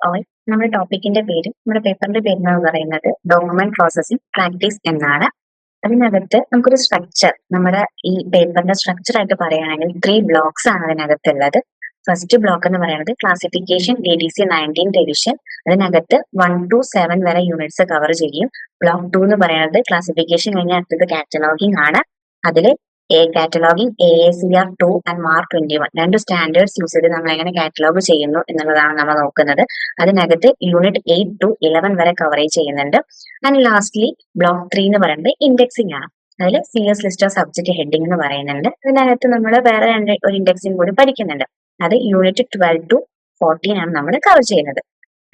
All. നമ്മുടെ ടോപ്പിക്കിന്റെ പേര്, നമ്മുടെ പേപ്പറിന്റെ പേര് എന്ന് പറയുന്നത് ഡോക്യുമെന്റ് പ്രോസസ്സിംഗ് പ്രാക്ടീസ് എന്നാണ്. അതിനകത്ത് നമുക്കൊരു സ്ട്രക്ചർ, നമ്മുടെ ഈ പേപ്പറിന്റെ സ്ട്രക്ചർ ആയിട്ട് പറയുകയാണെങ്കിൽ 3 ബ്ലോക്സ് ആണ് അതിനകത്തുള്ളത്. ഫസ്റ്റ് ബ്ലോക്ക് എന്ന് പറയുന്നത് ക്ലാസിഫിക്കേഷൻ DDC 19th എഡിഷൻ. അതിനകത്ത് 1 to 7 വരെ യൂണിറ്റ്സ് കവർ ചെയ്യും. ബ്ലോക്ക് 2 എന്ന് പറയുന്നത് ക്ലാസിഫിക്കേഷൻ കഴിഞ്ഞ അടുത്തത് കാറ്റലോഗിംഗ് ആണ്. അതിൽ കാറ്റലോഗിംഗ് AACR2 ആൻഡ് മാർക്ക് 21 രണ്ട് സ്റ്റാൻഡേർഡ്സ് യൂസ് ചെയ്ത് നമ്മൾ എങ്ങനെ കാറ്റലോഗ് ചെയ്യുന്നു എന്നുള്ളതാണ് നമ്മൾ നോക്കുന്നത്. അതിനകത്ത് യൂണിറ്റ് 8 to 11 വരെ കവറേജ് ചെയ്യുന്നുണ്ട്. ആൻഡ് ലാസ്റ്റ്ലി ബ്ലോക്ക് 3 എന്ന് പറയുന്നത് ഇൻഡെക്സിംഗ് ആണ്. അതിൽ CS list of subject heading എന്ന് പറയുന്നുണ്ട്. അതിനകത്ത് നമ്മൾ വേറെ ഒരു ഇൻഡെക്സിംഗ് കൂടി പഠിക്കുന്നുണ്ട്. അത് യൂണിറ്റ് 12 to 14 ആണ് നമ്മൾ കവർ ചെയ്യുന്നത്.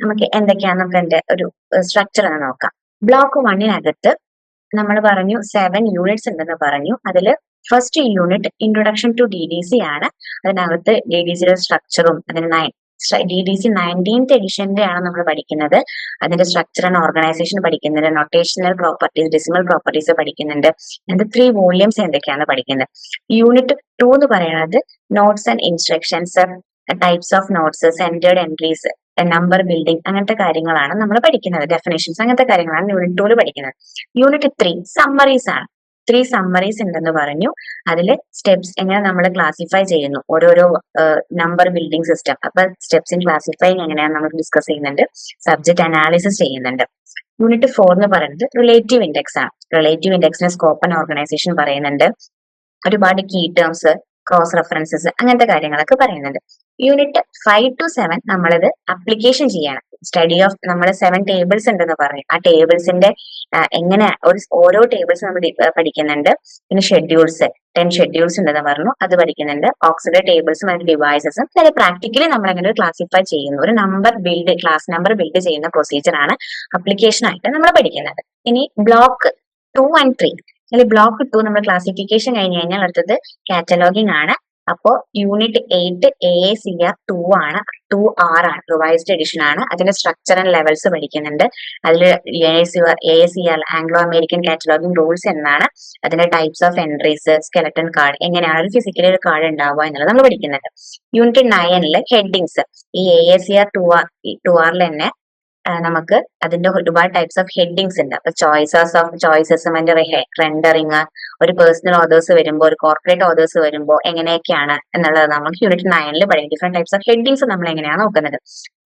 നമുക്ക് എന്തൊക്കെയാണ് നമുക്ക് അതിന്റെ ഒരു സ്ട്രക്ചർ എന്ന് നോക്കാം. ബ്ലോക്ക് 1-നകത്ത് നമ്മൾ പറഞ്ഞു 7 യൂണിറ്റ്സ് ഉണ്ടെന്ന് പറഞ്ഞു. അതിൽ first unit introduction to DDC ആണ്. അതിനകത്ത് DDCയുടെ സ്ട്രക്ചറും അതിന് DDC 19th എഡിഷന്റെ ആണ് നമ്മൾ പഠിക്കുന്നത്. അതിന്റെ സ്ട്രക്ചർ ആൻഡ് ഓർഗനൈസേഷൻ പഠിക്കുന്നുണ്ട്, നൊട്ടേഷണൽ പ്രോപ്പർട്ടീസ്, ഡെസിമൽ പ്രോപ്പർട്ടീസ് പഠിക്കുന്നുണ്ട്. അതിന്റെ 3 വോള്യൂംസ് എന്തൊക്കെയാണ് പഠിക്കുന്നത്. യൂണിറ്റ് 2 എന്ന് പറയുന്നത് notes and instructions, types of notes, centred entries, number building, അങ്ങനത്തെ കാര്യങ്ങളാണ് നമ്മൾ പഠിക്കുന്നത്. ഡെഫിനേഷൻസ്, അങ്ങനത്തെ കാര്യങ്ങളാണ് യൂണിറ്റ് 2 പഠിക്കുന്നത്. യൂണിറ്റ് 3 സമ്മറീസ് ആണ്. 3 സമ്മറീസ് ഉണ്ടെന്ന് പറഞ്ഞു. അതിൽ സ്റ്റെപ്സ് എങ്ങനെ നമ്മൾ ക്ലാസിഫൈ ചെയ്യുന്നു, ഓരോരോ നമ്പർ ബിൽഡിംഗ് സിസ്റ്റം. അപ്പൊ സ്റ്റെപ്സ് ഇൻ ക്ലാസിഫൈങ് എങ്ങനെയാണ് നമ്മൾ ഡിസ്കസ് ചെയ്യുന്നുണ്ട്. സബ്ജക്ട് അനാലിസിസ് ചെയ്യുന്നുണ്ട്. യൂണിറ്റ് 4 എന്ന് പറയുന്നത് റിലേറ്റീവ് ഇൻഡെക്സ് ആണ്. റിലേറ്റീവ് ഇൻഡെക്സിന് സ്കോപ്പ് ആൻഡ് ഓർഗനൈസേഷൻ പറയുന്നുണ്ട്. ഒരുപാട് കീ ടേംസ്, ക്രോസ് റെഫറൻസസ്, അങ്ങനത്തെ കാര്യങ്ങളൊക്കെ പറയുന്നുണ്ട്. യൂണിറ്റ് 5 to 7 നമ്മളത് അപ്ലിക്കേഷൻ ചെയ്യണം. സ്റ്റഡി ഓഫ് നമ്മൾ 7 ടേബിൾസ് ഉണ്ടെന്ന് പറഞ്ഞു. ആ ടേബിൾസിന്റെ എങ്ങനെ ഓരോ ടേബിൾസ് നമ്മൾ പഠിക്കുന്നുണ്ട്. പിന്നെ ഷെഡ്യൂൾസ് 10 ഷെഡ്യൂൾസ് ഉണ്ടെന്ന് പറഞ്ഞു, അത് പഠിക്കുന്നുണ്ട്. ഓക്സിഡറി ടേബിൾസും അതിന്റെ ഡിവൈസസും. അതായത് പ്രാക്ടിക്കലി നമ്മൾ എങ്ങനെ ക്ലാസിഫൈ ചെയ്യുന്നു, ഒരു number build, class number build ചെയ്യുന്ന പ്രൊസീജിയർ ആണ് അപ്ലിക്കേഷൻ ആയിട്ട് നമ്മൾ പഠിക്കുന്നത്. ഇനി ബ്ലോക്ക് 2 and 3. അതിൽ ബ്ലോക്ക് 2 നമ്മൾ ക്ലാസിഫിക്കേഷൻ കഴിഞ്ഞ് കഴിഞ്ഞാൽ അടുത്തത് കാറ്റലോഗിംഗ് ആണ്. അപ്പോ യൂണിറ്റ് 8 AACR2 ആണ്, 2R ആണ്, റിവൈസ്ഡ് എഡിഷൻ ആണ്. അതിന്റെ സ്ട്രക്ചർ ആൻഡ് ലെവൽസ് പഠിക്കുന്നുണ്ട്. അതിൽ AACR ആംഗ്ലോ അമേരിക്കൻ കാറ്റലോഗിംഗ് റൂൾസ് എന്നാണ്. അതിന്റെ types of entries, skeleton card, എങ്ങനെയാണ് ഒരു ഫിസിക്കലി ഒരു കാർഡ് ഉണ്ടാവുക എന്നുള്ളത് നമ്മൾ പഠിക്കുന്നുണ്ട്. Unit 9 headings. ഈ AACR2R തന്നെ നമുക്ക് അതിന്റെ ഒരുപാട് ടൈപ്സ് ഓഫ് ഹെഡിങ്സ് ഉണ്ട്. അപ്പൊ ചോയ്സസും അതിന്റെ റെൻഡറിങ്, ഒരു പേഴ്സണൽ ഓതേഴ്സ് വരുമ്പോൾ, ഒരു കോർപ്പറേറ്റ് ഓതേഴ്സ് വരുമ്പോൾ എങ്ങനെയൊക്കെയാണ് എന്നുള്ളത് നമുക്ക് യൂണിറ്റ് 9 പഠിക്കും. ഡിഫറെന്റ് ടൈപ്സ് ഓഫ് ഹെഡിങ്സ് നമ്മൾ എങ്ങനെയാണ് നോക്കുന്നത്.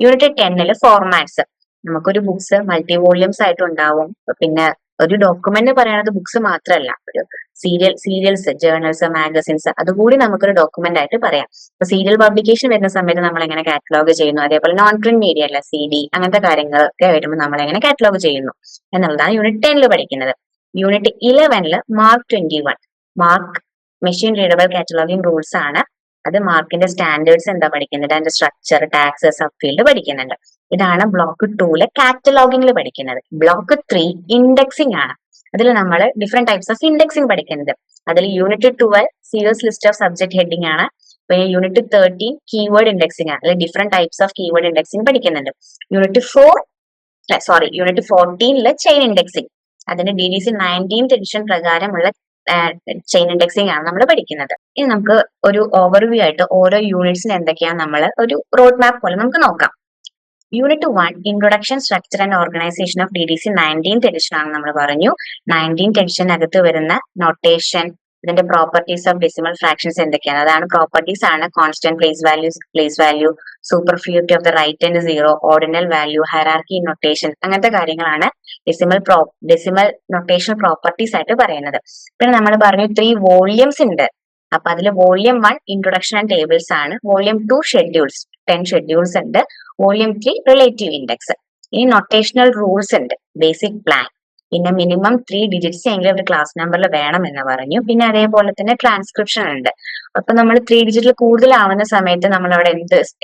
Unit 10 formats. നമുക്കൊരു ബുക്സ് മൾട്ടി വോള്യൂംസ് ആയിട്ട് ഉണ്ടാവും. പിന്നെ ഒരു ഡോക്യുമെന്റ് പറയുന്നത് ബുക്സ് മാത്രമല്ല, ഒരു സീരിയൽസ്, ജേർണൽസ്, മാഗസിൻസ്, അതുകൂടി നമുക്കൊരു ഡോക്യുമെന്റ് ആയിട്ട് പറയാം. ഇപ്പൊ സീരിയൽ പബ്ലിക്കേഷൻ വരുന്ന സമയത്ത് നമ്മൾ എങ്ങനെ കാറ്റലോഗ് ചെയ്യുന്നു, അതേപോലെ നോൺ പ്രിന്റ് മീഡിയ അല്ല, CD, അങ്ങനത്തെ കാര്യങ്ങളൊക്കെ വരുമ്പോൾ നമ്മൾ എങ്ങനെ കാറ്റലോഗ് ചെയ്യുന്നു എന്നുള്ളതാണ് യൂണിറ്റ് 10 പഠിക്കുന്നത്. Unit 11 mark 21. Mark machine readable കാറ്റലോഗിംഗ് rules ആണ്. അത് മാർക്കിന്റെ സ്റ്റാൻഡേർഡ്സ് എന്താ പഠിക്കുന്നത്, അതിന്റെ സ്ട്രക്ചർ, ടാക്സ്, സബ് ഫീൽഡ് പഠിക്കുന്നുണ്ട്. ഇതാണ് ബ്ലോക്ക് 2 കാറ്റലോഗിംഗ് പഠിക്കുന്നത്. ബ്ലോക്ക് 3 ഇൻഡെക്സിംഗ് ആണ്. അതിൽ നമ്മൾ ഡിഫറെന്റ് ടൈപ്സ് ഓഫ് ഇൻഡെക്സിംഗ് പഠിക്കുന്നത്. അതിൽ unit 12 CS list of subject heading ആണ്. പിന്നെ യൂണിറ്റ് 13 കീവേഡ് ഇൻഡെക്സിംഗ് ആണ്. അതിൽ different types of keyword indexing പഠിക്കുന്നുണ്ട്. Unit 14 chain indexing. അതിന്റെ DDC 19th എഡിഷൻ പ്രകാരമുള്ള ചെയിൻ ഇൻഡെക്സിംഗ് ആണ് നമ്മൾ പഠിക്കുന്നത്. ഇനി നമുക്ക് ഒരു ഓവർവ്യൂ ആയിട്ട് ഓരോ യൂണിറ്റ്സിന് എന്തൊക്കെയാണ് നമ്മൾ ഒരു റോഡ് മാപ്പ് പോലെ നമുക്ക് നോക്കാം. Unit 1 introduction, structure and organisation of DDC 19th edition ആണ് നമ്മൾ പറഞ്ഞു. 19th എഡിഷനകത്ത് വരുന്ന നൊട്ടേഷൻ, ഇതിന്റെ പ്രോപ്പർട്ടീസ് ഓഫ് ഡെസിമൽ ഫ്രാക്ഷൻസ് എന്തൊക്കെയാണ്, അതാണ് പ്രോപ്പർട്ടീസ് ആണ്. Constant place value, superfluity of the right and zero, ordinal value, hierarchy notation, അങ്ങനത്തെ കാര്യങ്ങളാണ് ഡെസിമൽ നൊട്ടേഷൻ പ്രോപ്പർട്ടീസ് ആയിട്ട് പറയുന്നത്. പിന്നെ നമ്മൾ പറഞ്ഞു 3 വോള്യൂംസ് ഉണ്ട്. അപ്പൊ അതിൽ വോള്യൂം 1 ഇൻട്രൊഡക്ഷൻ ആൻഡ് ടേബിൾസ് ആണ്. വോള്യൂം 2 ഷെഡ്യൂൾസ്, 10 ഷെഡ്യൂൾസ് ഉണ്ട്. Volume 3 relative index. ഇനി നൊട്ടേഷണൽ റൂൾസ് ഉണ്ട്, ബേസിക് പ്ലാൻ, പിന്നെ മിനിമം 3 ഡിജിറ്റ്സ് എങ്കിലും ഒരു ക്ലാസ് നമ്പറിൽ വേണം എന്ന് പറഞ്ഞു. പിന്നെ അതേപോലെ തന്നെ ട്രാൻസ്ക്രിപ്ഷൻ ഉണ്ട്. അപ്പൊ നമ്മൾ 3 ഡിജിറ്റിൽ കൂടുതലാവുന്ന സമയത്ത് നമ്മൾ അവിടെ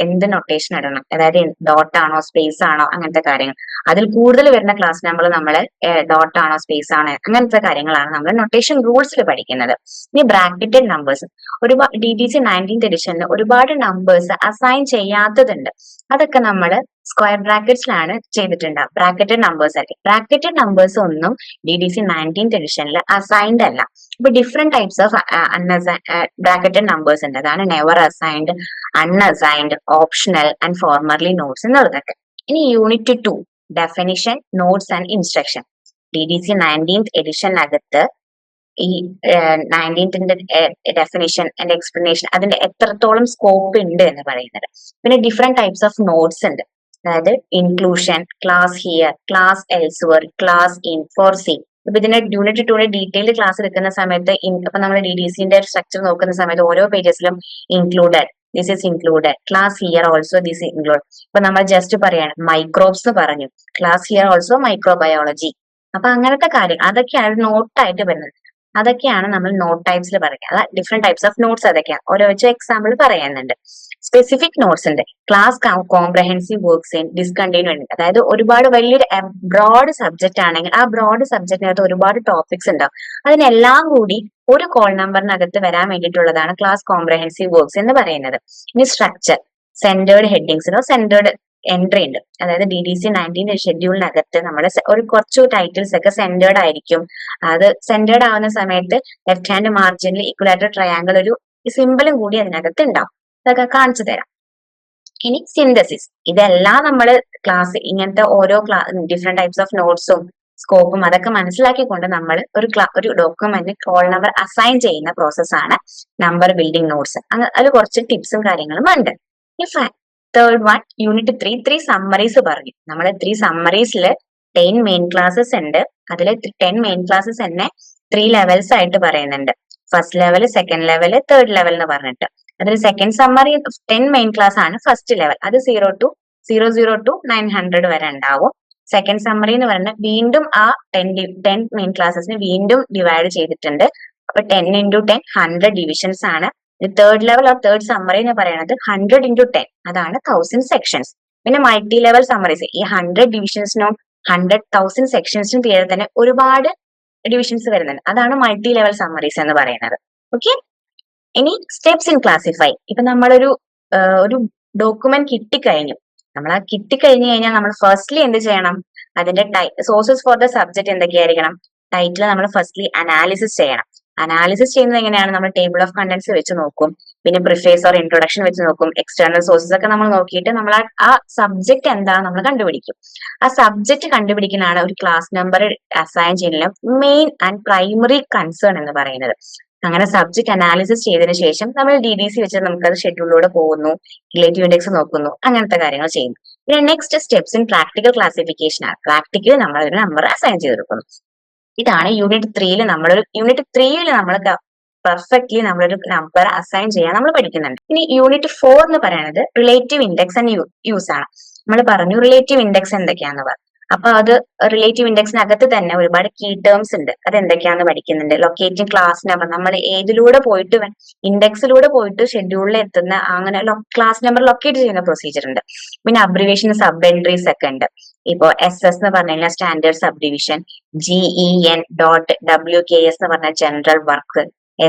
എന്ത് നൊട്ടേഷൻ ഇടണം, അതായത് ഡോട്ട് ആണോ സ്പേസ് ആണോ, അങ്ങനത്തെ കാര്യങ്ങൾ. അതിൽ കൂടുതൽ വരുന്ന ക്ലാസ് നമ്പർ നമ്മൾ ഡോട്ട് ആണോ സ്പേസ് ആണോ, അങ്ങനത്തെ കാര്യങ്ങളാണ് നമ്മൾ നൊട്ടേഷൻ റൂൾസിൽ പഠിക്കുന്നത്. ഇനി ബ്രാക്കറ്റഡ് നമ്പേഴ്സ്. ഒരുപാട് DDC 19th എഡിഷനിൽ ഒരുപാട് നമ്പേഴ്സ് അസൈൻ ചെയ്യാത്തതുണ്ട്. അതൊക്കെ നമ്മൾ സ്ക്വയർ ബ്രാക്കറ്റ്സിലാണ് ചെയ്തിട്ടുണ്ടാവും. ബ്രാക്കറ്റഡ് നമ്പേഴ്സ് ആയിരിക്കും. ബ്രാക്കറ്റഡ് നമ്പേഴ്സ് ഒന്നും DDC 19th എഡിഷനിൽ അസൈൻഡ് അല്ല. ഇപ്പൊ different types of bracketed numbers ഉണ്ട്. അതാണ് never assigned, unassigned, optional and formerly notes എന്നുള്ളതൊക്കെ. ഇനി unit 2 definition, notes and instruction. DDC 19th എഡിഷനകത്ത് ഈ 19th ഡെഫിനിഷൻ ആൻഡ് എക്സ്പ്ലനേഷൻ അതിന്റെ എത്രത്തോളം സ്കോപ്പ് ഉണ്ട് എന്ന് പറയുന്നത്. പിന്നെ ഡിഫറെന്റ് ടൈപ്സ് ഓഫ് നോട്ട്സ് ഉണ്ട്. അതായത് inclusion, class here, class elsewhere, class in, for see. ഇപ്പൊ ഇതിന്റെ യൂണിറ്റ് 2 ഡീറ്റെയിൽഡ് ക്ലാസ് എടുക്കുന്ന സമയത്ത് ഇപ്പൊ നമ്മൾ DDCന്റെ സ്ട്രക്ചർ നോക്കുന്ന സമയത്ത് ഓരോ പേജസിലും included, this is included, class here also this include. ഇപ്പൊ നമ്മൾ ജസ്റ്റ് പറയാണ് മൈക്രോബ്സ് പറഞ്ഞു, ക്ലാസ് ഹിയർ ഓൾസോ മൈക്രോബയോളജി. അപ്പൊ അങ്ങനത്തെ കാര്യം അതൊക്കെയാണ് നോട്ടായിട്ട് വരുന്നത്. അതൊക്കെയാണ് നമ്മൾ നോട്ട് ടൈപ്സിൽ പറയുക. അതാ ഡിഫറെന്റ് ടൈപ്സ് ഓഫ് നോട്ട്സ് അതൊക്കെയാണ്. ഓരോ വെച്ച് എക്സാമ്പിൾ പറയുന്നുണ്ട്. സ്പെസിഫിക് നോട്ട്സ് ഉണ്ട്. Class comprehensive works in discontinued. അതായത് ഒരുപാട് വലിയൊരു ബ്രോഡ് സബ്ജക്റ്റ് ആണെങ്കിൽ ആ ബ്രോഡ് സബ്ജക്റ്റിനകത്ത് ഒരുപാട് ടോപ്പിക്സ് ഉണ്ടാവും. അതിനെല്ലാം കൂടി ഒരു കോൾ നമ്പറിനകത്ത് വരാൻ വേണ്ടിയിട്ടുള്ളതാണ് ക്ലാസ് കോംപ്രഹെൻസീവ് വർക്ക്സ് എന്ന് പറയുന്നത്. ഇനി സ്ട്രക്ചർ, സെന്റേർഡ് ഹെഡിങ്സിനോ സെന്റേർഡ് എൻട്രി ഉണ്ട്. അതായത് DDC 19 ഷെഡ്യൂളിനകത്ത് നമ്മുടെ ഒരു കുറച്ചു ടൈറ്റിൽസ് ഒക്കെ സെന്റേർഡ് ആയിരിക്കും. അത് സെന്റേർഡ് ആവുന്ന സമയത്ത് ലെഫ്റ്റ് ഹാൻഡ് മാർജിനിൽ ഇക്വലാറ്റർ ട്രയാങ്കിൾ ഒരു സിമ്പിളും കൂടി അതിനകത്ത് ഉണ്ടാവും. അതൊക്കെ കാണിച്ചു തരാം. ഇനി സിന്തസിസ്, ഇതെല്ലാം നമ്മൾ ക്ലാസ് ഇങ്ങനത്തെ ഓരോ ഡിഫറെന്റ് ടൈപ്സ് ഓഫ് നോട്ട്സും സ്കോപ്പും അതൊക്കെ മനസ്സിലാക്കിക്കൊണ്ട് നമ്മൾ ഒരു ഡോക്യുമെന്റ് കോൾ നമ്പർ അസൈൻ ചെയ്യുന്ന പ്രോസസ്സാണ് നമ്പർ ബിൽഡിംഗ് നോട്ട്സ്. അതിൽ കുറച്ച് ടിപ്സും കാര്യങ്ങളും ഉണ്ട്. തേർഡ് വൺ യൂണിറ്റ് 3 സമ്മറീസ് പറഞ്ഞു. നമ്മൾ 3 സമ്മറീസിൽ 10 മെയിൻ ക്ലാസ്സസ് ഉണ്ട്. അതിൽ 10 മെയിൻ ക്ലാസ്സസ് തന്നെ 3 ലെവൽസ് ആയിട്ട് പറയുന്നുണ്ട്. First level, second level, third level എന്ന് പറഞ്ഞിട്ട്. അതിൽ സെക്കൻഡ് സമ്മറി 10 മെയിൻ ക്ലാസ് ആണ് ഫസ്റ്റ് ലെവൽ. അത് 0 to 900 വരെ ഉണ്ടാവും. സെക്കൻഡ് സമ്മറി എന്ന് പറയുന്നത് വീണ്ടും ആ 10 മെയിൻ ക്ലാസ്സസിന് വീണ്ടും ഡിവൈഡ് ചെയ്തിട്ടുണ്ട്. അപ്പൊ 10 into 10 100 ഡിവിഷൻസ് ആണ്. Third level or third summary എന്ന് പറയുന്നത് 100 into 10, അതാണ് 1000 സെക്ഷൻസ്. പിന്നെ മൾട്ടി ലെവൽ സമ്മറീസ്, ഈ 100 ഡിവിഷൻസിനും 100,000 സെക്ഷൻസിനും തീരെ തന്നെ ഒരുപാട് ഡിവിഷൻസ് വരുന്നുണ്ട്. അതാണ് മൾട്ടി ലെവൽ സമ്മറീസ് എന്ന് പറയുന്നത്. ഓക്കെ. ഇനി സ്റ്റെപ്സ് ഇൻ ക്ലാസിഫൈ. ഇപ്പൊ നമ്മളൊരു ഡോക്യുമെന്റ് കിട്ടിക്കഴിഞ്ഞു. നമ്മൾ ആ കിട്ടിക്കഴിഞ്ഞു കഴിഞ്ഞാൽ നമ്മൾ ഫസ്റ്റ്ലി എന്ത് ചെയ്യണം? അതിന്റെ സോഴ്സസ് ഫോർ ദ സബ്ജക്ട് എന്തൊക്കെയായിരിക്കണം? ടൈറ്റിൽ നമ്മൾ ഫസ്റ്റ്ലി അനാലിസിസ് ചെയ്യണം. അനാലിസിസ് ചെയ്യുന്നത് എങ്ങനെയാണ്? നമ്മൾ ടേബിൾ ഓഫ് കണ്ടന്റ്സ് വെച്ച് നോക്കും, പിന്നെ പ്രിഫേസ് ഓർ ഇൻട്രൊഡക്ഷൻ വെച്ച് നോക്കും, എക്സ്റ്റേണൽ സോഴ്സസ് ഒക്കെ നമ്മൾ നോക്കിയിട്ട് നമ്മൾ ആ സബ്ജക്ട് എന്താണ് നമ്മൾ കണ്ടുപിടിക്കും. ആ സബ്ജക്ട് കണ്ടുപിടിക്കുന്നതാണ് ഒരു ക്ലാസ് നമ്പർ അസൈൻ ചെയ്യുന്ന മെയിൻ ആൻഡ് പ്രൈമറി കൺസേൺ എന്ന് പറയുന്നത്. അങ്ങനെ സബ്ജക്ട് അനാലിസിസ് ചെയ്തതിനു ശേഷം നമ്മൾ DDC വെച്ച് നമുക്ക് അത് ഷെഡ്യൂളിലൂടെ പോകുന്നു, റിലേറ്റീവ് ഇൻഡെക്സ് നോക്കുന്നു, അങ്ങനത്തെ കാര്യങ്ങൾ ചെയ്യുന്നു. പിന്നെ next steps in practical classification ആണ്. പ്രാക്ടിക്കലി നമ്മൾ ഒരു നമ്പർ അസൈൻ ചെയ്തെടുക്കുന്നു. ഇതാണ് യൂണിറ്റ് 3യിൽ നമ്മൾ പെർഫെക്റ്റ്ലി നമ്മളൊരു നമ്പർ അസൈൻ ചെയ്യാൻ നമ്മൾ പഠിക്കുന്നുണ്ട്. ഇനി യൂണിറ്റ് 4 എന്ന് പറയുന്നത് റിലേറ്റീവ് ഇൻഡെക്സ് ആൻഡ് യൂസ് ആണ്. നമ്മൾ പറഞ്ഞു റിലേറ്റീവ് ഇൻഡെക്സ് എന്തൊക്കെയാന്ന് പറഞ്ഞു. അപ്പൊ അത് റിലേറ്റീവ് ഇൻഡെക്സിനകത്ത് തന്നെ ഒരുപാട് കീ ടേംസ് ഉണ്ട്. അത് എന്തൊക്കെയാന്ന് പഠിക്കുന്നുണ്ട്. ലൊക്കേറ്റിംഗ് ക്ലാസ് നമ്പർ, നമ്മൾ ഏതിലൂടെ പോയിട്ട് ഇൻഡെക്സിലൂടെ പോയിട്ട് ഷെഡ്യൂളിൽ എത്തുന്ന അങ്ങനെ ക്ലാസ് നമ്പർ ലൊക്കേറ്റ് ചെയ്യുന്ന പ്രൊസീജിയർ ഉണ്ട്. പിന്നെ അബ്രിവേഷൻ സബ് എൻട്രീസ് ഒക്കെ ഉണ്ട്. ഇപ്പോ SS എന്ന് പറഞ്ഞു കഴിഞ്ഞാൽ സ്റ്റാൻഡേർഡ് സബ് ഡിവിഷൻ, GEN.WKS എന്ന് പറഞ്ഞാൽ ജനറൽ വർക്ക്,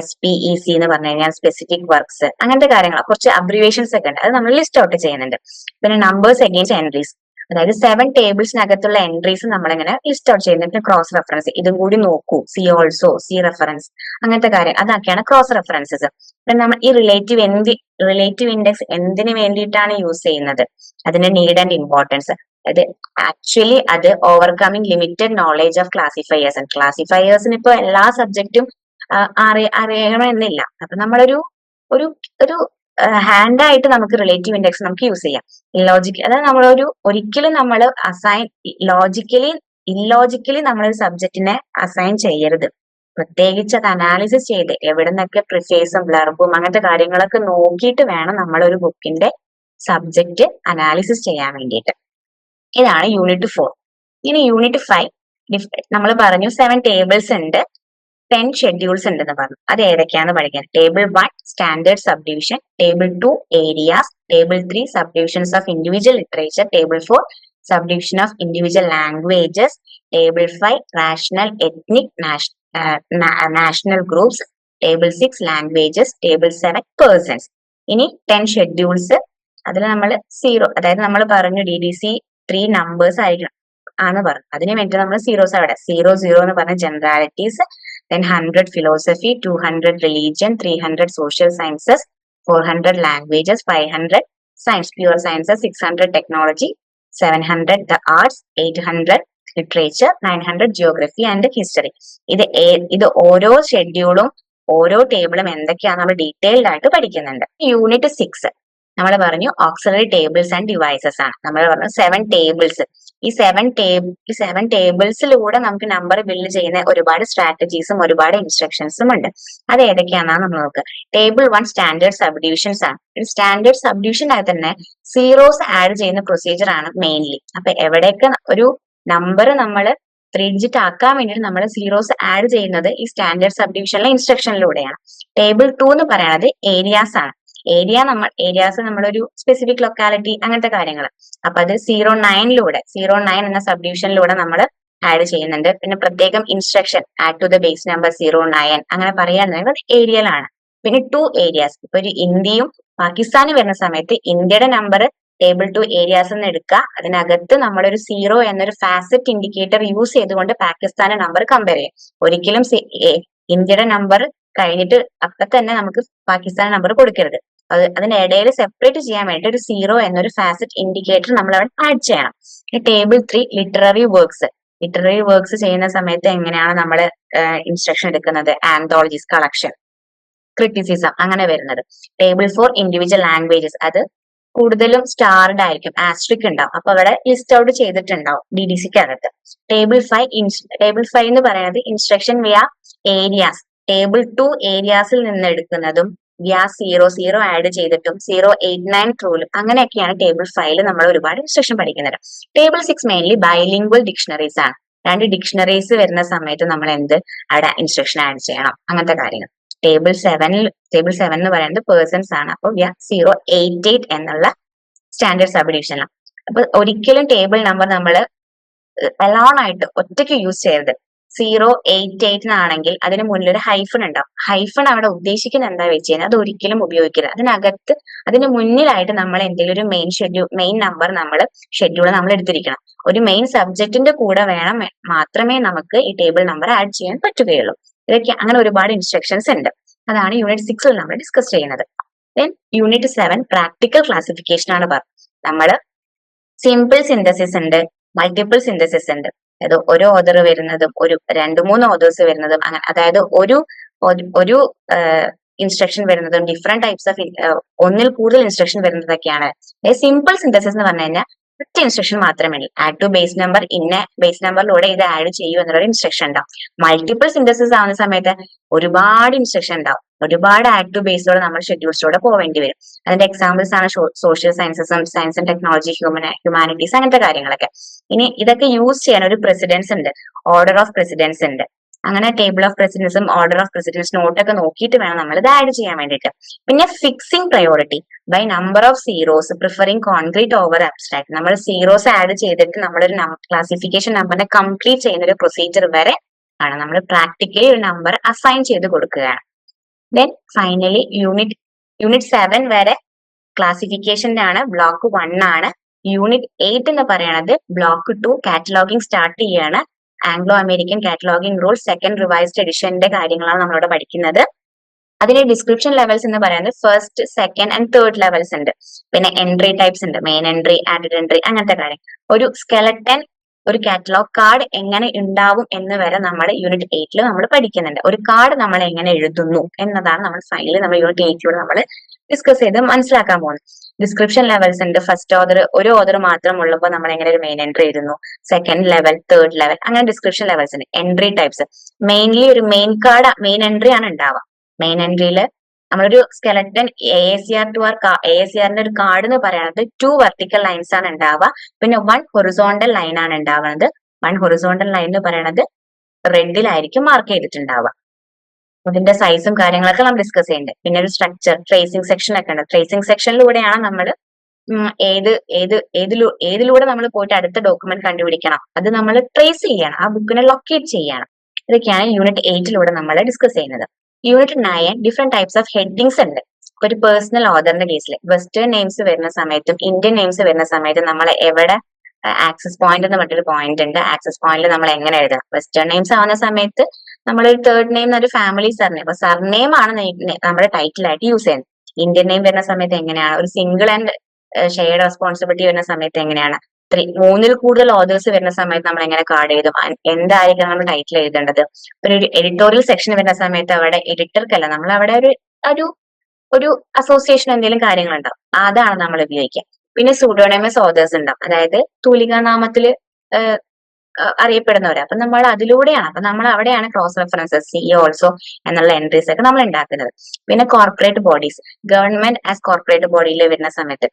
SPEC എന്ന് പറഞ്ഞു കഴിഞ്ഞാൽ സ്പെസിഫിക് വർക്ക്സ്, അങ്ങനത്തെ കാര്യങ്ങൾ കുറച്ച് അബ്രിവേഷൻസ് ഒക്കെ ഉണ്ട്. അത് നമ്മൾ ലിസ്റ്റ് ഔട്ട് ചെയ്യുന്നുണ്ട്. പിന്നെ നമ്പേഴ്സ് അഗെയിൻസ്റ്റ് എൻട്രീസ്, അതായത് 7 ടേബിൾസിനകത്തുള്ള എൻട്രീസ് നമ്മളിങ്ങനെ ലിസ്റ്റ് ഔട്ട് ചെയ്യുന്നത്. പിന്നെ ക്രോസ് റെഫറൻസ്, ഇതും കൂടി നോക്കൂ, സി ഓൾസോ, സി റെഫറൻസ്, അങ്ങനത്തെ കാര്യം അതൊക്കെയാണ് ക്രോസ് റെഫറൻസസ്. പിന്നെ നമ്മൾ ഈ റിലേറ്റീവ് ഇൻഡെക്സ് എന്തിനു വേണ്ടിയിട്ടാണ് യൂസ് ചെയ്യുന്നത്? അതിന്റെ നീഡ് ആൻഡ് ഇമ്പോർട്ടൻസ്. അത് ആക്ച്വലി അത് ഓവർകമ്മിങ് ലിമിറ്റഡ് നോളേജ് ഓഫ് ക്ലാസിഫയേഴ്സ്. ക്ലാസിഫയേഴ്സിന് ഇപ്പൊ എല്ലാ സബ്ജക്റ്റും അറിയണമെന്നില്ല. അപ്പൊ നമ്മളൊരു ഒരു ഹാൻഡ് ആയിട്ട് നമുക്ക് റിലേറ്റീവ് ഇൻഡെക്സ് നമുക്ക് യൂസ് ചെയ്യാം. അതായത് ഒരിക്കലും നമ്മൾ ഇല്ലോജിക്കലി നമ്മളൊരു സബ്ജക്റ്റിനെ അസൈൻ ചെയ്യരുത്. പ്രത്യേകിച്ച് അത് അനാലിസിസ് ചെയ്ത് എവിടെ നിന്നൊക്കെ പ്രിഫേസും ബ്ലർബും അങ്ങനത്തെ കാര്യങ്ങളൊക്കെ നോക്കിയിട്ട് വേണം നമ്മളൊരു ബുക്കിന്റെ സബ്ജക്റ്റ് അനാലിസിസ് ചെയ്യാൻ വേണ്ടിയിട്ട്. ഇതാണ് യൂണിറ്റ് 4. ഇനി യൂണിറ്റ് 5 നമ്മൾ പറഞ്ഞു 7 ടേബിൾസ് ഉണ്ട്, 10 ഷെഡ്യൂൾസ് ഉണ്ടെന്ന് പറഞ്ഞു. അത് ഏതൊക്കെയാന്ന് പഠിക്കാൻ. Table 1 standard sub division, table 2 areas, table 3 sub divisions of individual literature, table 4 sub division of individual languages, table 5 rational ethnic national groups, table 6 languages, table 7 persons. ഇനി 10 ഷെഡ്യൂൾസ്. അതിൽ നമ്മൾ 0, അതായത് നമ്മൾ പറഞ്ഞു DDC 3 നമ്പേഴ്സ് ആയിരിക്കണം ആണ് പറഞ്ഞു. അതിന് വേണ്ടി നമ്മൾ സീറോസ് അവിടെ 0 എന്ന് പറഞ്ഞ ജനറാലിറ്റീസ്, then 100 philosophy, 200 religion, 300 social sciences, 400 languages, 500 science, pure sciences, 600 technology, 700 the arts, 800 literature, 900 geography and history. ഇത് ഓരോ ഷെഡ്യൂളും ഓരോ ടേബിളും എന്തൊക്കെയാണ് നമ്മൾ ഡീറ്റെയിൽഡ് ആയിട്ട് പഠിക്കുന്നുണ്ട്. യൂണിറ്റ് 6 നമ്മൾ പറഞ്ഞു ഓക്സിലറി ടേബിൾസ് ആൻഡ് ഡിവൈസസ് ആണ്. നമ്മൾ പറഞ്ഞു 7 ടേബിൾസ്. ഈ 7 ടേബിൾസിലൂടെ നമുക്ക് നമ്പർ ബിൽഡ് ചെയ്യുന്ന ഒരുപാട് സ്ട്രാറ്റജീസും ഒരുപാട് ഇൻസ്ട്രക്ഷൻസും ഉണ്ട്. അത് ഏതൊക്കെയാണെന്നാണ് നമ്മൾ നോക്കുക. ടേബിൾ 1 സ്റ്റാൻഡേർഡ് സബ്ഡിവിഷൻസ് ആണ്. ഒരു സ്റ്റാൻഡേർഡ് സബ്ഡിവിഷനായി തന്നെ സീറോസ് ആഡ് ചെയ്യുന്ന പ്രൊസീജിയർ ആണ് മെയിൻലി. അപ്പൊ എവിടെയൊക്കെ ഒരു നമ്പർ നമ്മൾ 3 ഡിജിറ്റ് ആക്കാൻ വേണ്ടിയിട്ട് നമ്മൾ സീറോസ് ആഡ് ചെയ്യുന്നത് ഈ സ്റ്റാൻഡേർഡ് സബ്ഡിവിഷനിലെ ഇൻസ്ട്രക്ഷനിലൂടെയാണ്. ടേബിൾ 2 എന്ന് പറയുന്നത് ഏരിയാസ് ആണ്. ഏരിയാസ് നമ്മളൊരു സ്പെസിഫിക് ലൊക്കാലിറ്റി അങ്ങനത്തെ കാര്യങ്ങൾ. അപ്പൊ അത് 09 എന്ന സബ്ഡിവിഷനിലൂടെ നമ്മൾ ആഡ് ചെയ്യുന്നുണ്ട്. പിന്നെ പ്രത്യേകം instruction add to the base number 09 അങ്ങനെ പറയാന്നുണ്ടെങ്കിൽ അത് ഏരിയൽ ആണ്. പിന്നെ 2 ഏരിയാസ്. ഇപ്പൊ ഒരു ഇന്ത്യയും പാകിസ്ഥാനും വരുന്ന സമയത്ത് ഇന്ത്യയുടെ നമ്പർ ടേബിൾ 2 ഏരിയാസ് എന്ന് എടുക്കുക. അതിനകത്ത് നമ്മളൊരു 0 എന്നൊരു ഫാസറ്റ് ഇൻഡിക്കേറ്റർ യൂസ് ചെയ്തുകൊണ്ട് പാകിസ്ഥാന്റെ നമ്പർ കമ്പയർ ചെയ്യും. ഒരിക്കലും ഇന്ത്യയുടെ നമ്പർ കഴിഞ്ഞിട്ട് അപ്പൊ തന്നെ നമുക്ക് പാകിസ്ഥാൻ നമ്പർ കൊടുക്കരുത്. അതിനിടയിൽ സെപ്പറേറ്റ് ചെയ്യാൻ വേണ്ടി ഒരു 0 എന്നൊരു ഫാസറ്റ് ഇൻഡിക്കേറ്റർ നമ്മൾ അവിടെ ആഡ് ചെയ്യണം. ടേബിൾ 3 ലിറ്റററി വർക്ക്സ് ചെയ്യുന്ന സമയത്ത് എങ്ങനെയാണ് നമ്മൾ ഇൻസ്ട്രക്ഷൻ എടുക്കുന്നത്? ആന്തോളജീസ്, കളക്ഷൻ, ക്രിറ്റിസിസം അങ്ങനെ വരുന്നത്. Table 4 individual languages. അത് കൂടുതലും സ്റ്റാർഡ് ആയിരിക്കും, ആസ്ട്രിക് ഉണ്ടാവും. അപ്പൊ അവിടെ ലിസ്റ്റ് ഔട്ട് ചെയ്തിട്ടുണ്ടാവും DDCക്ക് അകത്ത്. ടേബിൾ 5 എന്ന് പറയുന്നത് ഇൻസ്ട്രക്ഷൻ വിയ ഏരിയാസ്. ടേബിൾ 2 ഏരിയാസിൽ നിന്ന് എടുക്കുന്നതും വ്യാ 0 ആഡ് ചെയ്തിട്ടും 089 ട്രൂലും അങ്ങനെയൊക്കെയാണ് ടേബിൾ 5 നമ്മൾ ഒരുപാട് ഇൻസ്ട്രക്ഷൻ പഠിക്കുന്നത്. ടേബിൾ 6 മെയിൻലി ബൈലിംഗ്വൽ ഡിക്ഷണറീസ് ആണ്. 2 ഡിക്ഷണറീസ് വരുന്ന സമയത്ത് നമ്മൾ അവിടെ ഇൻസ്ട്രക്ഷൻ ആഡ് ചെയ്യണം, അങ്ങനത്തെ കാര്യങ്ങൾ. ടേബിൾ 7 എന്ന് പറയുന്നത് പേഴ്സൺസ് ആണ്. അപ്പോൾ 088 എന്നുള്ള സ്റ്റാൻഡേർഡ് സബ്ഡിവിഷനാണ്. അപ്പൊ ഒരിക്കലും ടേബിൾ നമ്പർ നമ്മൾ അലോൺ ആയിട്ട് ഒറ്റയ്ക്ക് യൂസ് ചെയ്യരുത്. 088 എന്നാണെങ്കിൽ അതിന് മുന്നിൽ ഒരു ഹൈഫൺ ഉണ്ടാവും. ഹൈഫൺ അവിടെ ഉദ്ദേശിക്കുന്നത് എന്താ വെച്ച് കഴിഞ്ഞാൽ അത് ഒരിക്കലും ഉപയോഗിക്കരുത്. അതിന് മുന്നിലായിട്ട് നമ്മൾ എന്തെങ്കിലും ഒരു മെയിൻ നമ്പർ ഷെഡ്യൂൾ നമ്മൾ എടുത്തിരിക്കണം. ഒരു മെയിൻ സബ്ജക്റ്റിന്റെ കൂടെ മാത്രമേ നമുക്ക് ഈ ടേബിൾ നമ്പർ ആഡ് ചെയ്യാൻ പറ്റുകയുള്ളൂ. ഇതൊക്കെ അങ്ങനെ ഒരുപാട് ഇൻസ്ട്രക്ഷൻസ് ഉണ്ട്. അതാണ് യൂണിറ്റ് 6 നമ്മൾ ഡിസ്കസ് ചെയ്യുന്നത്. ദെൻ യൂണിറ്റ് 7 പ്രാക്ടിക്കൽ ക്ലാസിഫിക്കേഷൻ ആണ് പറഞ്ഞത്. നമ്മൾ സിമ്പിൾ സിന്തസിസ് ഉണ്ട്, മൾട്ടിപ്പിൾ സിന്തസിസ് ഉണ്ട്. അതായത് ഒരു ഓർഡർ വരുന്നതും ഒരു 2-3 ഓർഡേഴ്സ് വരുന്നതും അങ്ങനെ, അതായത് ഒരു ഇൻസ്ട്രക്ഷൻ വരുന്നതും ഡിഫറെന്റ് ടൈപ്സ് ഓഫ് ഒന്നിൽ കൂടുതൽ ഇൻസ്ട്രക്ഷൻ വരുന്നതൊക്കെയാണ്. സിമ്പിൾ സിന്തസിസ് എന്ന് പറഞ്ഞു കഴിഞ്ഞാൽ ഒറ്റ ഇൻസ്ട്രക്ഷൻ മാത്രമേ ഉള്ളൂ. ആഡ് ടു ബേസ് നമ്പർ, ഇന്ന ബേസ് നമ്പറിലൂടെ ഇത് ആഡ് ചെയ്യൂ എന്നുള്ള ഇൻസ്ട്രക്ഷൻ ഉണ്ടാവും. മൾട്ടിപ്പിൾ സിന്തസിസ് ആവുന്ന സമയത്ത് ഒരുപാട് ഇൻസ്ട്രക്ഷൻ ഉണ്ടാവും. ഒരുപാട് ആഡ് ടു ബേസിലൂടെ നമ്മൾ ഷെഡ്യൂൾസിലൂടെ പോവേണ്ടി വരും. അതിന്റെ എക്സാമ്പിൾസ് ആണ് സോഷ്യൽ സയൻസസും സയൻസ് ആൻഡ് ടെക്നോളജി, ഹ്യൂമാനിറ്റീസ് അങ്ങനത്തെ കാര്യങ്ങളൊക്കെ. ഇനി ഇതൊക്കെ യൂസ് ചെയ്യാൻ ഒരു പ്രസിഡൻസ് ഉണ്ട്, ഓർഡർ ഓഫ് പ്രസിഡൻസ് ഉണ്ട്. അങ്ങനെ ടേബിൾ ഓഫ് പ്രസിഡൻസും ഓർഡർ ഓഫ് പ്രസിഡൻസ് നോട്ടൊക്കെ നോക്കിയിട്ട് വേണം നമ്മൾ ഇത് ആഡ് ചെയ്യാൻ വേണ്ടിയിട്ട്. പിന്നെ fixing priority by number of zeros preferring concrete over abstract. നമ്മൾ സീറോസ് ആഡ് ചെയ്തിട്ട് നമ്മളൊരു ക്ലാസിഫിക്കേഷൻ നമ്പറിനെ കംപ്ലീറ്റ് ചെയ്യുന്ന ഒരു പ്രൊസീജിയർ വരെ ആണ് നമ്മൾ പ്രാക്ടിക്കലി ഒരു നമ്പർ അസൈൻ ചെയ്ത് കൊടുക്കുകയാണ്. ദെൻ ഫൈനലി യൂണിറ്റ് 7 വരെ ക്ലാസിഫിക്കേഷന്റെ ആണ്. ബ്ലോക്ക് 1 ആണ്. യൂണിറ്റ് 8 എന്ന് പറയുന്നത് ബ്ലോക്ക് 2 കാറ്റലോഗിങ് സ്റ്റാർട്ട് ചെയ്യാണ്. Anglo American കാറ്റലോഗിംഗ് rule second revised എഡിഷന്റെ കാര്യങ്ങളാണ് നമ്മളിവിടെ പഠിക്കുന്നത്. അതിന്റെ ഡിസ്ക്രിപ്ഷൻ ലെവൽസ് എന്ന് പറയുന്നത് first, second and third levels ഉണ്ട്. പിന്നെ എൻട്രി ടൈപ്സ് ഉണ്ട്, മെയിൻ എൻട്രി, ആഡഡ് എൻട്രി അങ്ങനത്തെ കാര്യം. ഒരു സ്കെലട്ടൻ, ഒരു കാറ്റലോഗ് കാർഡ് എങ്ങനെ ഉണ്ടാവും എന്ന് വരെ നമ്മൾ യൂണിറ്റ് 8 നമ്മൾ പഠിക്കുന്നുണ്ട്. ഒരു കാർഡ് നമ്മൾ എങ്ങനെ എഴുതുന്നു എന്നതാണ് നമ്മൾ ഫൈനലി നമ്മൾ യൂണിറ്റ് 8 നമ്മൾ ഡിസ്കസ് ചെയ്ത് മനസ്സിലാക്കാൻ പോകുന്നത്. ഡിസ്ക്രിപ്ഷൻ ലെവൽസ് ഉണ്ട്. ഫസ്റ്റ് ഓർഡർ, ഒരു ഓർഡർ മാത്രം ഉള്ളപ്പോൾ നമ്മൾ എങ്ങനെ ഒരു മെയിൻ എൻട്രി എഴുതുന്നു, സെക്കൻഡ് ലെവൽ, തേർഡ് ലെവൽ അങ്ങനെ ഡിസ്ക്രിപ്ഷൻ ലെവൽസ് ഉണ്ട്. എൻട്രി ടൈപ്സ് മെയിൻലി ഒരു മെയിൻ എൻട്രി ആണ് ഉണ്ടാവുക. മെയിൻ എൻട്രിയിൽ നമ്മളൊരു സ്കെലറ്റൻ AACRന്റെ ഒരു കാർഡ് എന്ന് പറയുന്നത് 2 വെർട്ടിക്കൽ ലൈൻസ് ആണ് ഉണ്ടാവുക. പിന്നെ 1 ഹൊറിസോണ്ടൽ ലൈൻ ആണ് ഉണ്ടാവുന്നത്. 1 ഹൊറിസോണ്ടൽ ലൈൻ എന്ന് പറയുന്നത് റെഡിലായിരിക്കും മാർക്ക് ചെയ്തിട്ടുണ്ടാവുക. അതിന്റെ സൈസും കാര്യങ്ങളൊക്കെ നമ്മൾ ഡിസ്കസ് ചെയ്യുന്നുണ്ട്. പിന്നെ ഒരു സ്ട്രക്ചർ, ട്രേസിംഗ് സെക്ഷൻ ഒക്കെ ഉണ്ട്. ട്രേസിംഗ് സെക്ഷനിലൂടെയാണ് നമ്മൾ ഏതിലൂടെ നമ്മൾ പോയിട്ട് അടുത്ത ഡോക്യുമെന്റ് കണ്ടുപിടിക്കണം, അത് നമ്മൾ ട്രേസ് ചെയ്യണം, ആ ബുക്കിനെ ലൊക്കേറ്റ് ചെയ്യണം. ഇതൊക്കെയാണ് യൂണിറ്റ് 8 നമ്മൾ ഡിസ്കസ് ചെയ്യുന്നത്. Unit 9 different types of headings ഉണ്ട്. ഒരു പേഴ്സണൽ ഓർഡറിന്റെ കേസിൽ വെസ്റ്റേൺ നെയിംസ് വരുന്ന സമയത്തും ഇന്ത്യൻ നെയിംസ് വരുന്ന സമയത്തും നമ്മൾ എവിടെ ആക്സസ് പോയിന്റ് എന്ന് പറഞ്ഞൊരു പോയിന്റ് ഉണ്ട്. ആക്സസ് പോയിന്റിൽ നമ്മൾ എങ്ങനെ എഴുതാം? വെസ്റ്റേൺ നെയിംസ് ആവുന്ന സമയത്ത് നമ്മളൊരു തേർഡ് നെയിം ഒരു ഫാമിലി സർനെയിം, അപ്പൊ സർനെയിം ആണ് നമ്മുടെ ടൈറ്റിൽ ആയിട്ട് യൂസ് ചെയ്യുന്നത്. ഇന്ത്യൻ നെയിം വരുന്ന സമയത്ത് എങ്ങനെയാണ്? ഒരു സിംഗിൾ ആൻഡ് ഷെയർഡ് റെസ്പോൺസിബിലിറ്റി വരുന്ന സമയത്ത് എങ്ങനെയാണ്? മൂന്നിൽ കൂടുതൽ ഓതേഴ്സ് വരുന്ന സമയത്ത് നമ്മൾ എങ്ങനെ കാർഡ് എഴുതും, എന്തായിരിക്കും നമ്മൾ ടൈറ്റിൽ എഴുതേണ്ടത്. ഒരു എഡിറ്റോറിയൽ സെക്ഷൻ വരുന്ന സമയത്ത് അവിടെ എഡിറ്റർക്കല്ല, നമ്മൾ അവിടെ ഒരു ഒരു അസോസിയേഷൻ എന്തെങ്കിലും കാര്യങ്ങളുണ്ടാവും, അതാണ് നമ്മൾ ഉപയോഗിക്കുക. പിന്നെ സൂഡോണിമസ് ഓതേഴ്സ് ഉണ്ടാവും, അതായത് തൂലികാനാമത്തില് അറിയപ്പെടുന്നവര്. അപ്പൊ നമ്മൾ അതിലൂടെയാണ്, അപ്പൊ നമ്മൾ അവിടെയാണ് ക്രോസ് റെഫറൻസസ് സി ഓൾസോ എന്നുള്ള എൻട്രീസ് ഒക്കെ നമ്മൾ ഉണ്ടാക്കുന്നത്. പിന്നെ corporate bodies, government as corporate ബോഡിയിൽ വരുന്ന സമയത്ത്,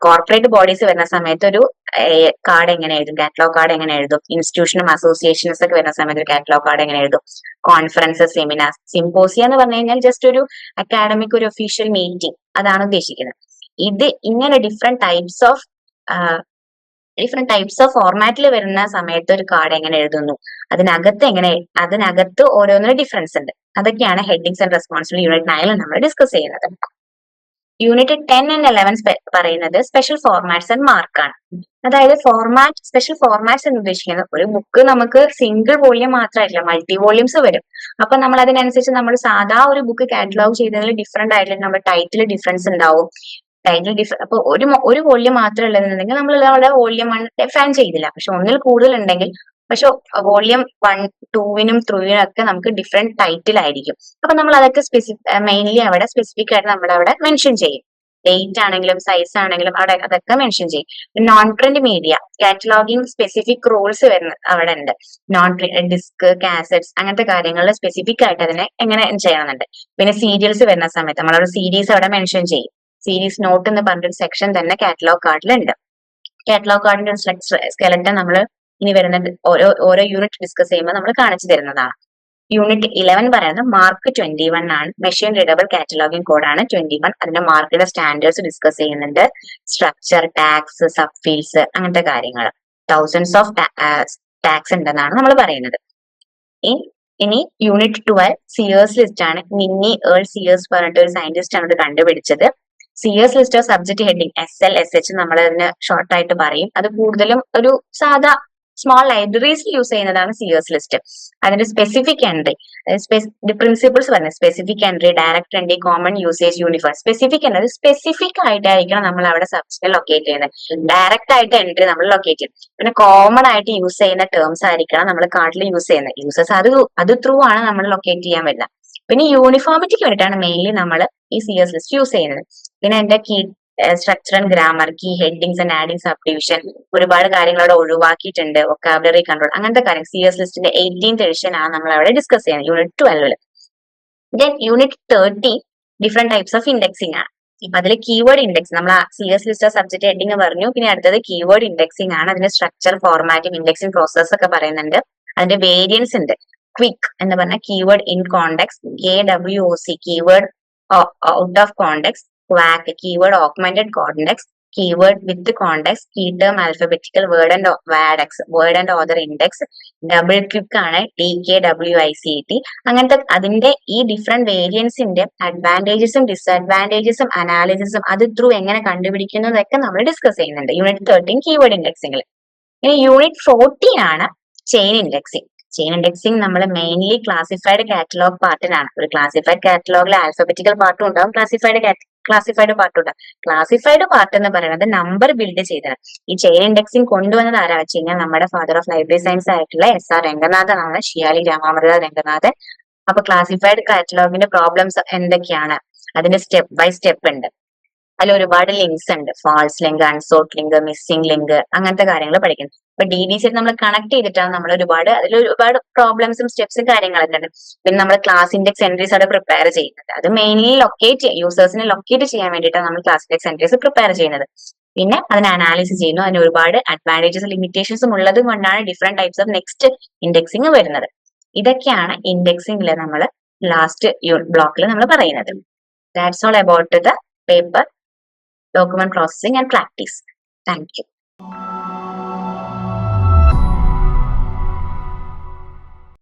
കോർപ്പറേറ്റ് ബോഡീസ് വരുന്ന സമയത്ത് ഒരു കാർഡ് എങ്ങനെ എഴുതും, കാറ്റലോഗ് കാർഡ് എങ്ങനെ എഴുതും. ഇൻസ്റ്റിറ്റ്യൂഷനും അസോസിയേഷൻസ് ഒക്കെ വരുന്ന സമയത്ത് ഒരു കാറ്റലോഗ് കാർഡ് എങ്ങനെ എഴുതും. കോൺഫറൻസസ്, സെമിനാർസ്, സിമ്പോസിയ എന്ന് പറഞ്ഞു കഴിഞ്ഞാൽ ജസ്റ്റ് ഒരു അക്കാഡമിക് ഒരു ഒഫീഷ്യൽ മീറ്റിംഗ്, അതാണ് ഉദ്ദേശിക്കുന്നത്. ഇത് ഇങ്ങനെ ഡിഫറെന്റ് ടൈപ്സ് ഓഫ് ഫോർമാറ്റിൽ വരുന്ന സമയത്ത് ഒരു കാർഡ് എങ്ങനെ എഴുതുന്നു, അതിനകത്ത് ഓരോന്നിനും ഡിഫറൻസ് ഉണ്ട്. അതൊക്കെയാണ് ഹെഡിങ്സ് ആൻഡ് റെസ്പോൺസിബിലിറ്റി യൂണിറ്റ് 9 നമ്മൾ ഡിസ്കസ് ചെയ്യുന്നത്. യൂണിറ്റ് 10 ആൻഡ് 11 പറയുന്നത് സ്പെഷ്യൽ ഫോർമാറ്റ്സ് ആൻഡ് മാർക്കാണ്. അതായത് സ്പെഷ്യൽ ഫോർമാറ്റ്സ് എന്ന് ഉദ്ദേശിക്കുന്നത് ഒരു ബുക്ക് നമുക്ക് സിംഗിൾ വോള്യം മാത്രമായിട്ടില്ല, മൾട്ടി വോള്യൂംസ് വരും. അപ്പൊ നമ്മൾ അതിനനുസരിച്ച് നമ്മൾ സാധാ ഒരു ബുക്ക് കാറ്റലോഗ് ചെയ്തതിൽ ഡിഫറെന്റ് ആയിട്ടുള്ള നമ്മുടെ ടൈറ്റിൽ ഡിഫറൻസ് ഉണ്ടാവും. അപ്പൊ ഒരു വോള്യം മാത്രം ഉള്ളതെന്നുണ്ടെങ്കിൽ നമ്മൾ അവിടെ വോള്യം 1 ഡിഫൈൻ ചെയ്തില്ല. പക്ഷെ ഒന്നിൽ കൂടുതൽ ഉണ്ടെങ്കിൽ, പക്ഷെ വോള്യം 1, 2-നും 3-നും ഒക്കെ നമുക്ക് ഡിഫറെന്റ് ടൈറ്റിൽ ആയിരിക്കും. അപ്പൊ നമ്മൾ അതൊക്കെ മെയിൻലി അവിടെ സ്പെസിഫിക് ആയിട്ട് നമ്മൾ അവിടെ മെൻഷൻ ചെയ്യും. ഡേറ്റ് ആണെങ്കിലും സൈസ് ആണെങ്കിലും അവിടെ അതൊക്കെ മെൻഷൻ ചെയ്യും. Non print media cataloguing specific rules വരുന്നത് അവിടെ ഉണ്ട്. നോൺ പ്രിന്റ് ഡിസ്ക്, കാസറ്റ്സ് അങ്ങനത്തെ കാര്യങ്ങളിൽ സ്പെസിഫിക് ആയിട്ട് അതിനെ എങ്ങനെ ചെയ്യണമെന്നുണ്ട്. പിന്നെ സീരിയൽസ് വരുന്ന സമയത്ത് നമ്മളവിടെ സീരീസ് അവിടെ മെൻഷൻ ചെയ്യും. സീരീസ് നോട്ട് എന്ന് പറഞ്ഞൊരു സെക്ഷൻ തന്നെ കാറ്റലോഗ് കാർഡിലുണ്ട്. കാറ്റലോഗ് കാർഡിന്റെ ഒരു സ്കെലറ്റൻ നമ്മൾ ഇനി വരുന്ന ഓരോ യൂണിറ്റ് ഡിസ്കസ് ചെയ്യുമ്പോൾ നമ്മൾ കാണിച്ചു തരുന്നതാണ്. യൂണിറ്റ് 11 പറയുന്നത് മാർക്ക് 21 ആണ്. മെഷീൻ റീഡബിൾ കാറ്റലോഗിംഗ് കോഡാണ് 21. അതിന്റെ മാർക്കിന്റെ സ്റ്റാൻഡേർഡ്സ് ഡിസ്കസ് ചെയ്യുന്നുണ്ട്. സ്ട്രക്ചർ, ടാക്സ്, സബ് ഫീൽഡ്സ് അങ്ങനത്തെ കാര്യങ്ങൾ. തൗസൻഡ്സ് ഓഫ് ടാക്സ് ഉണ്ടെന്നാണ് നമ്മൾ പറയുന്നത്. ഇനി യൂണിറ്റ് 12 സിയേഴ്സ് ലിസ്റ്റ് ആണ്. മിന്നി ഏൾ സിയേഴ്സ് പറഞ്ഞിട്ട് ഒരു സയന്റിസ്റ്റ് ആണ് ഇത് കണ്ടുപിടിച്ചത്. Sears list of subject heading SLSH നമ്മൾ അതിന് ഷോർട്ട് ആയിട്ട് പറയും. അത് കൂടുതലും ഒരു സാധാ സ്മോൾ ലൈബ്രറീസിൽ യൂസ് ചെയ്യുന്നതാണ് സിയേഴ്സ് ലിസ്റ്റ്. അതിന്റെ സ്പെസിഫിക് എൻട്രി, പ്രിൻസിപ്പിൾസ് പറഞ്ഞത് specific entry, direct entry, common usage, uniform. Specific എന്നത് സ്പെസിഫിക് ആയിട്ടായിരിക്കണം നമ്മൾ അവിടെ സബ്ജക്ട് ലൊക്കേറ്റ് ചെയ്യുന്നത്. ഡയറക്റ്റ് ആയിട്ട് എൻട്രി നമ്മൾ ലൊക്കേറ്റ് ചെയ്യും. പിന്നെ കോമൺ ആയിട്ട് യൂസ് ചെയ്യുന്ന ടേംസ് ആയിരിക്കണം നമ്മൾ കാർഡിൽ യൂസ് ചെയ്യുന്നത്. യൂസേഴ്സ് അത് ത്രൂ ആണ് നമ്മൾ ലൊക്കേറ്റ് ചെയ്യാൻ പറ്റില്ല. പിന്നെ യൂണിഫോമിറ്റിക്ക് വേണ്ടിയിട്ടാണ് മെയിൻലി നമ്മൾ ഈ സിയേഴ്സ് ലിസ്റ്റ് യൂസ് ചെയ്യുന്നത്. പിന്നെ എന്റെ key structure and grammar, key headings and adding sub division, ഒരുപാട് കാര്യങ്ങൾ അവിടെ ഒഴിവാക്കിയിട്ടുണ്ട്. വൊക്കാബുലറി കൺട്രോൾ അങ്ങനത്തെ കാര്യം സിയേഴ്സ് ലിസ്റ്റിന്റെ 18th എഡിഷൻ ആണ് നമ്മൾ അവിടെ ഡിസ്കസ് ചെയ്യുന്നത് unit 12. Then unit 13 different types of indexing ആണ്. അതിൽ കീവേഡ് ഇൻഡെക്സ്, നമ്മൾ സിയേഴ്സ് ലിസ്റ്റ് സബ്ജക്ട് ഹെഡിങ് പറഞ്ഞു. പിന്നെ അടുത്തത് കീവേഡ് ഇൻഡെക്സിംഗ് ആണ്. അതിന്റെ സ്ട്രക്ചർ, ഫോർമാറ്റിംഗ്, ഇൻഡെക്സിംഗ് പ്രോസസ് ഒക്കെ പറയുന്നുണ്ട്. അതിന്റെ വേരിയൻസ് ഉണ്ട്. ക്വിക്ക് എന്ന് പറഞ്ഞ keyword in context, KWOC keyword out of context, QAC keyword augmented context, keyword with context, key term alphabetical, word and author index, double click ആണ് DKWICT. അങ്ങനത്തെ അതിന്റെ ഈ ഡിഫറെന്റ് വേരിയൻസിന്റെ അഡ്വാൻറ്റേജസും ഡിസ്അഡ്വാൻറ്റേജസും അനാലിസിസും അത് ത്രൂ എങ്ങനെ കണ്ടുപിടിക്കുന്നതൊക്കെ നമ്മൾ ഡിസ്കസ് ചെയ്യുന്നുണ്ട് യൂണിറ്റ് 13 കീവേഡ് ഇൻഡെക്സിംഗിൽ. ഇനി യൂണിറ്റ് 14 ആണ് ചെയിൻ ഇൻഡെക്സിംഗ്. ചെയിൻ ഇൻഡെക്സിംഗ് നമ്മൾ മെയിൻലി ക്ലാസിഫൈഡ് കാറ്റലോഗ് പാർട്ടിനാണ്. ഒരു ക്ലാസിഫൈഡ് കാറ്റലോഗിൽ ആൽഫബറ്റിക്കൽ പാർട്ടും ഉണ്ടാവും, ക്ലാസിഫൈഡ് പാർട്ടും ഉണ്ടാവും. ക്ലാസിഫൈഡ് പാർട്ട് എന്ന് പറയുന്നത് നമ്പർ ബിൽഡ് ചെയ്തതാണ്. ഈ ചെയിൻ ഇൻഡെക്സിംഗ് കൊണ്ടുവന്നത് ആരാ വെച്ച് കഴിഞ്ഞാൽ നമ്മുടെ ഫാദർ ഓഫ് ലൈബ്രറി സയൻസ് ആയിട്ടുള്ള SR രംഗനാഥൻ ആണ്, ഷിയാലി രാമാമൃത രംഗനാഥൻ. അപ്പൊ ക്ലാസിഫൈഡ് കാറ്റലോഗിന്റെ പ്രോബ്ലംസ് എന്തൊക്കെയാണ്, അതിന്റെ സ്റ്റെപ്പ് ബൈ സ്റ്റെപ്പ് ഉണ്ട്. അതിൽ ഒരുപാട് ലിങ്ക്സ് ഉണ്ട്. False link, unsort link, missing link അങ്ങനത്തെ കാര്യങ്ങൾ പഠിക്കുന്നത്. അപ്പൊ DBC നമ്മൾ കണക്ട് ചെയ്തിട്ടാണ് നമ്മൾ അതിൽ ഒരുപാട് പ്രോബ്ലംസും സ്റ്റെപ്സും കാര്യങ്ങളൊക്കെ ഉണ്ട്. പിന്നെ നമ്മൾ ക്ലാസ് ഇൻഡെക്സ് എൻട്രീസ് അവിടെ പ്രിപ്പയർ ചെയ്യുന്നത്. അത് മെയിൻലി യൂസേഴ്സിനെ ലൊക്കേറ്റ് ചെയ്യാൻ വേണ്ടിയിട്ടാണ് നമ്മൾ ക്ലാസ് ഇൻഡെക്സ് എൻട്രീസ് പ്രിപ്പയർ ചെയ്യുന്നത്. പിന്നെ അതിനെ അനാലിസിസ് ചെയ്യുന്നു. അതിന് ഒരുപാട് അഡ്വാൻറ്റേജസും ലിമിറ്റേഷൻസും ഉള്ളത് കൊണ്ടാണ് different types of next indexing വരുന്നത്. ഇതൊക്കെയാണ് ഇൻഡെക്സിംഗിൽ നമ്മൾ ലാസ്റ്റ് ബ്ലോക്കിൽ നമ്മൾ പറയുന്നത്. That's all about the paper document processing and practice. Thank you.